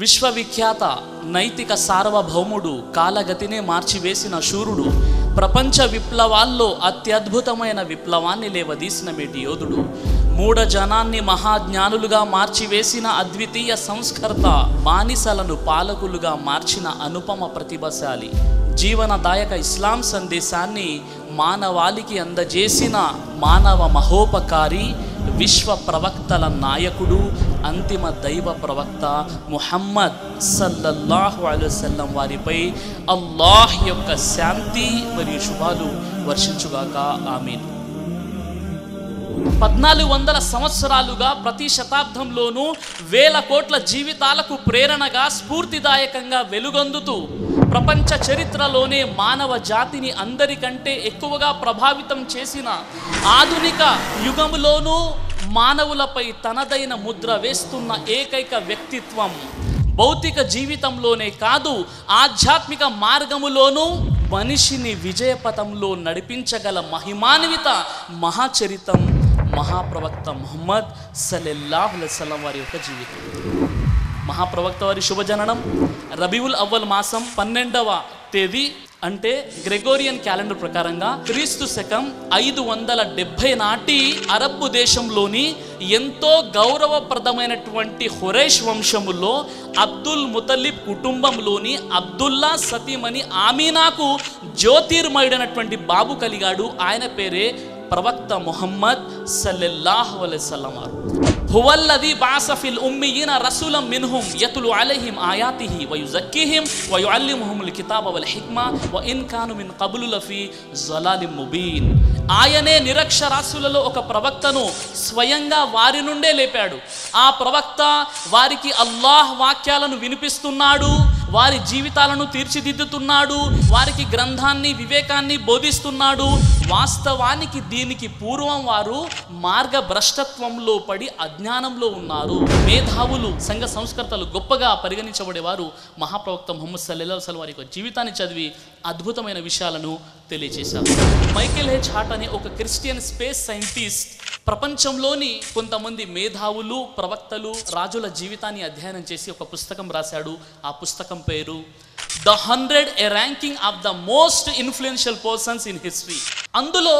విశ్వవిఖ్యాత నైతిక సార్వభౌముడు, కాలగతినే మార్చివేసిన శూరుడు, ప్రపంచ విప్లవాల్లో అత్యద్భుతమైన విప్లవాన్ని లేవదీసిన మేటి యోధుడు, మూఢ జనాన్ని మహాజ్ఞానులుగా మార్చివేసిన అద్వితీయ సంస్కర్త, బానిసలను పాలకులుగా మార్చిన అనుపమ ప్రతిభశాలి, జీవనదాయక ఇస్లాం సందేశాన్ని మానవాళికి అందజేసిన మానవ మహోపకారి, విశ్వ ప్రవక్తల నాయకుడు, అంతిమ దైవ ప్రవక్త ముహమ్మద్ సల్లల్లాహు అలైహి వసల్లం వారిపై అల్లాహ్ యొక్క శాంతి మరియు శుభాలు వర్షించుగాక. ఆమీన్. 1400 సంవత్సరాలుగా ప్రతి శతాబ్దంలోనూ వేల కోట్ల జీవితాలకు ప్రేరణగా, స్ఫూర్తిదాయకంగా వెలుగొందుతూ ప్రపంచ చరిత్రలోనే మానవ జాతిని అందరికంటే ఎక్కువగా ప్రభావితం చేసిన ఆధునిక యుగంలోనూ మానవులపై తనదైన ముద్ర వేస్తున్న ఏకైక వ్యక్తిత్వం, భౌతిక జీవితంలోనే కాదు ఆధ్యాత్మిక మార్గములోనూ మనిషిని విజయపథంలో నడిపించగల మహిమాన్విత మహాచరితం మహాప్రవక్త ముహమ్మద్ సల్లల్లాహు అలైహి వసల్లం వారి యొక్క జీవితం. మహాప్రవక్త వారి శుభజననం రబీఉల్ అవ్వల్ మాసం 12వ తేదీ, అంటే గ్రెగోరియన్ క్యాలెండర్ ప్రకారంగా క్రీస్తు శకం 570 నాటి అరబ్బు దేశంలోని ఎంతో గౌరవప్రదమైనటువంటి హురైష్ వంశములో అబ్దుల్ ముతలిబ్ కుటుంబంలోని అబ్దుల్లా సతీమణి ఆమీనాకు జ్యోతిర్మయుడైనటువంటి బాబు కలిగాడు. ఆయన పేరే ప్రవక్త ముహమ్మద్ సల్లల్లాహు అలైహి వసల్లం వారు. హువల్లదీ బఅస ఫిల్ ఉమ్మీయీన రసూలం మిన్హుం యత్లు అలైహిం ఆయాతిహి వయుజక్కీహిం వయుఅల్లిముహుముల్ కితాబ వల్ హిక్మా వఇన్ కాను మిన్ ఖబ్లు లఫీ ज़लालिम ముబీన్. ఆయనే నిరక్షరాస్యులలో ఒక ప్రవక్తను స్వయంగా వారి నుండే లేపాడు. ఆ ప్రవక్త వారికి అల్లాహ్ వాక్యాలను వినిపిస్తున్నాడు, వారి జీవితాలను తీర్చిదిద్దుతున్నాడు, వారికి గ్రంథాన్ని వివేకాన్ని బోధిస్తున్నాడు. వాస్తవానికి దీనికి పూర్వం వారు మార్గభ్రష్టత్వంలో పడి అజ్ఞానంలో ఉన్నారు. మేధావులు, సంఘ సంస్కర్తలు గొప్పగా పరిగణించబడేవారు మహాప్రవక్త ముహమ్మద్ సల్లల్లాహు అలైహి వసల్లం వారి యొక్క జీవితాన్ని చదివి అద్భుతమైన విషయాలను తెలియజేశారు. మైకేల్ హెచ్ హార్ట్ అనే ఒక క్రిస్టియన్ స్పేస్ సైంటిస్ట్ ప్రపంచంలోని కొంతమంది మేధావులు, ప్రవక్తలు, రాజుల జీవితాన్ని అధ్యయనం చేసి ఒక పుస్తకం రాశాడు. ఆ పుస్తకం పేరు the 100 A Ranking of the Most Influential Persons in History. అందులో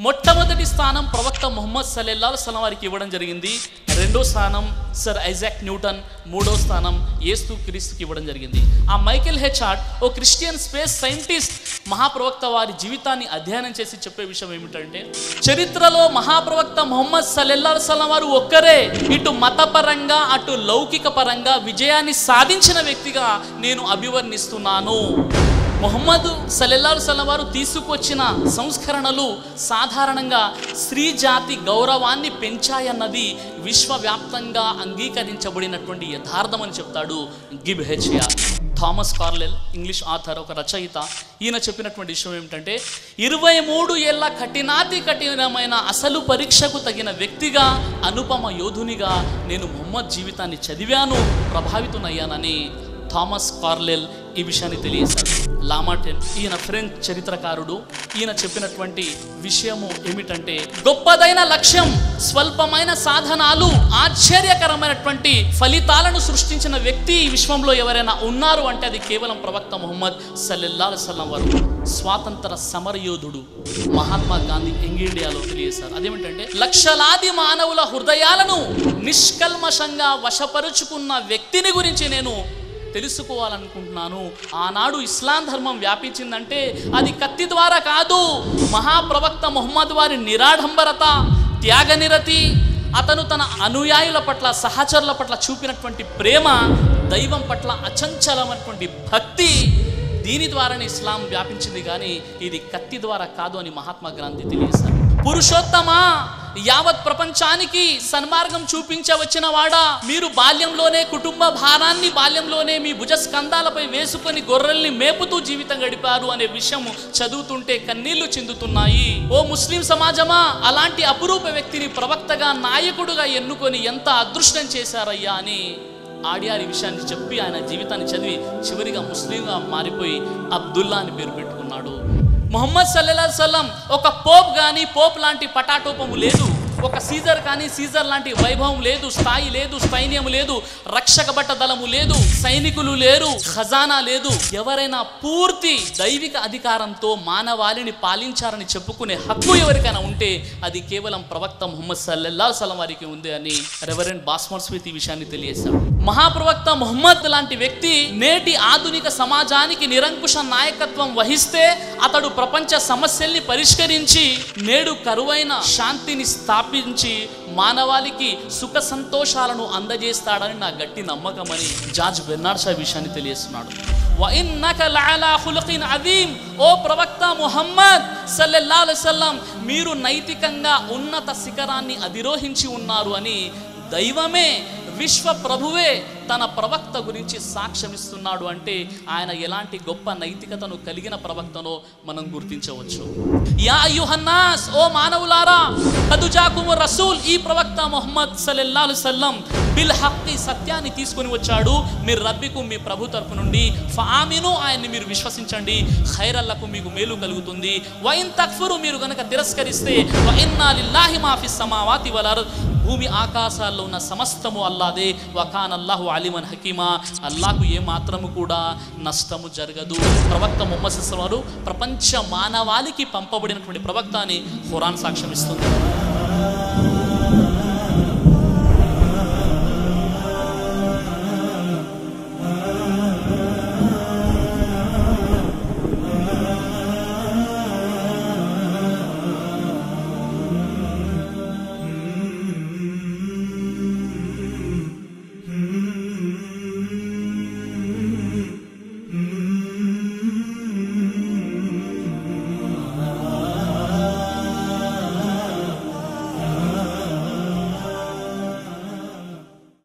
మొట్టమొదటి స్థానం ప్రవక్త ముహమ్మద్ సల్లల్లాహు అలైహి వసల్లం వారికి ఇవ్వడం జరిగింది. రెండో స్థానం సర్ ఐజాక్ న్యూటన్, మూడో స్థానం యేసు క్రీస్తుకి ఇవ్వడం జరిగింది. ఆ మైకేల్ హెచ్ హార్ట్ ఓ క్రిస్టియన్ స్పేస్ సైంటిస్ట్ మహాప్రవక్త వారి జీవితాన్ని అధ్యయనం చేసి చెప్పే విషయం ఏమిటంటే, చరిత్రలో మహాప్రవక్త ముహమ్మద్ సల్లల్లాహు అలైహి వసల్లం వారు ఒక్కరే ఇటు మతపరంగా అటు లౌకిక పరంగా విజయాన్ని సాధించిన వ్యక్తిగా నేను అభివర్ణిస్తున్నాను. ముహమ్మద్ సల్లల్లాహు అలైహి వసల్లం వారు తీసుకొచ్చిన సంస్కరణలు సాధారణంగా స్త్రీ జాతి గౌరవాన్ని పెంచాయన్నది విశ్వవ్యాప్తంగా అంగీకరించబడినటువంటి యథార్థమని చెప్తాడు గిబ్ హెచ్యా. థామస్ కార్లెల్, ఇంగ్లీష్ ఆథర్, ఒక రచయిత, ఈయన చెప్పినటువంటి విషయం ఏమిటంటే, 23 ఏళ్ల కఠినమైన అసలు పరీక్షకు తగిన వ్యక్తిగా, అనుపమ యోధునిగా నేను ముహమ్మద్ జీవితాన్ని చదివాను, ప్రభావితునయ్యానని థామస్ కార్లెల్ ఈ విషయాన్ని తెలియజేశాడు. లామాటెన్, ఈయన ఫ్రెంచ్ చరిత్రకారుడు, ఈయన చెప్పినటువంటి విషయము ఏమిటంటే, గొప్పదైన లక్ష్యం, స్వల్పమైన సాధనాలు, ఆశ్చర్యకరమైనటువంటి ఫలితాలను సృష్టించిన వ్యక్తి ఈ విశ్వంలో ఎవరైనా ఉన్నారు అంటే అది కేవలం ప్రవక్త ముహమ్మద్ సల్లల్లాహు అలైహి వసల్లం వారు. స్వాతంత్ర సమరయోధుడు మహాత్మా గాంధీ యంగ్ ఇండియాలో తెలియజేశారు. అదేమిటంటే, లక్షలాది మానవుల హృదయాలను నిష్కల్మషంగా వశపరుచుకున్న వ్యక్తిని గురించి నేను తెలుసుకోవాలనుకుంటున్నాను. ఆనాడు ఇస్లాం ధర్మం వ్యాపించిందంటే అది కత్తి ద్వారా కాదు, మహాప్రవక్త ముహమ్మద్ వారి నిరాడంబరత, త్యాగనిరతి, అతను తన అనుయాయుల పట్ల, సహచరుల పట్ల చూపినటువంటి ప్రేమ, దైవం పట్ల అచంచలమైనటువంటి భక్తి, దీని ద్వారానే ఇస్లాం వ్యాపించింది కానీ ఇది కత్తి ద్వారా కాదు అని మహాత్మా గాంధీ తెలియజేశారు. పురుషోత్తమా, యావత్ ప్రపంచానికి సన్మార్గం చూపించవచ్చిన వాడా, మీరు బాల్యంలోనే కుటుంబ భారాన్ని బాల్యంలోనే మీ భుజస్కంధాలపై వేసుకొని గొర్రెల్ని మేపుతూ జీవితం గడిపారు అనే విషయం చదువుతుంటే కన్నీళ్లు చిందుతున్నాయి. ఓ ముస్లిం సమాజమా, అలాంటి అపురూప వ్యక్తిని ప్రవక్తగా, నాయకుడుగా ఎన్నుకొని ఎంత అదృష్టం చేశారయ్యా అని ఆడియారి విషయాన్ని చెప్పి ఆయన జీవితాన్ని చదివి చివరిగా ముస్లింగా మారిపోయి అబ్దుల్లా అని పేరు పెట్టుకున్నాడు. ముహమ్మద్ సల్లల్లాహు అలైహి వసల్లం ఒక పోప్ కానీ పోప్ లాంటి పటాటోపము లేదు. ఒక సీజర్ కానీ సీజర్ లాంటి వైభవం లేదు, స్థాయి లేదు, సైన్యం లేదు, రక్షక భట దళము లేదు, సైనికులు లేరు, ఖజానా లేదు. ఎవరైనా పూర్తి దైవిక అధికారంతో మానవాళిని పాలించారని చెప్పుకునే హక్కు ఎవరికైనా ఉంటే అది కేవలం ప్రవక్త ముహమ్మద్ సల్లల్లాహు అలైహి వసల్లం వారికి ఉంది అని రెవరెండ్ బాస్మర్ స్మిత్ ఈ విషయాన్ని తెలియజేశాడు. మహాప్రవక్త ముహమ్మద్ లాంటి వ్యక్తి నేటి ఆధునిక సమాజానికి నిరంకుశ నాయకత్వం వహిస్తే అతడు ప్రపంచ సమస్యల్ని పరిష్కరించి నేడు కరువైన శాంతిని స్థాపించి మానవాళికి సుఖ సంతోషాలను అందజేస్తాడని నా గట్టి నమ్మకమని జార్జ్ బెర్నార్డ్ షా విషయాన్ని తెలియజేస్తున్నాడు. వఇన్నక లఅలా ఖులుఖిన్ అజీమ్, ఓ ప్రవక్త ముహమ్మద్ సల్లల్లాహు అలైహి వసల్లం మీరు నైతికంగా ఉన్నత శిఖరాన్ని అధిరోహించి ఉన్నారు అని దైవమే, విశ్వ ప్రభువే తన ప్రవక్త గురించి సాక్ష్యమిస్తున్నాడు. అంటే ఆయన ఎలాంటి గొప్ప నైతికతను కలిగిన ప్రవక్తనో మనం గుర్తించవచ్చు. యా అయ్యుహన్నాస్, ఓ మానవులారా, ఖద్ జాకుము రసూల్, ఈ ప్రవక్త ముహమ్మద్ సల్లల్లాహు అలైహి వసల్లం బిల్ హక్కి, సత్యాన్ని తీసుకొని వచ్చాడు. మీరు రబ్బికు, మీ ప్రభు తరపు నుండి, ఫఆమిను, ఆయన్ని మీరు విశ్వసించండి, ఖైరల్లకు, మీకు మేలు కలుగుతుంది. వఇన్ తక్ఫురు, మీరు గనక తిరస్కరిస్తే, వఇన్నా లిల్లాహి మా ఫిస్ సమావాతి వల్ అర్ద్, భూమి ఆకాశాల్లో ఉన్న సమస్తము అల్లాదే, వకాన అల్లాహు అలీమన్ హకీమా, అల్లాహకు ఏ మాత్రము కూడా నష్టము జరగదు. ప్రవక్త ముహమ్మద్ సల్లల్లాహు అలైహి వసల్లం ప్రపంచ మానవాళికి పంపబడినటువంటి ప్రవక్త అని ఖురాన్ సాక్ష్యం ఇస్తుంది.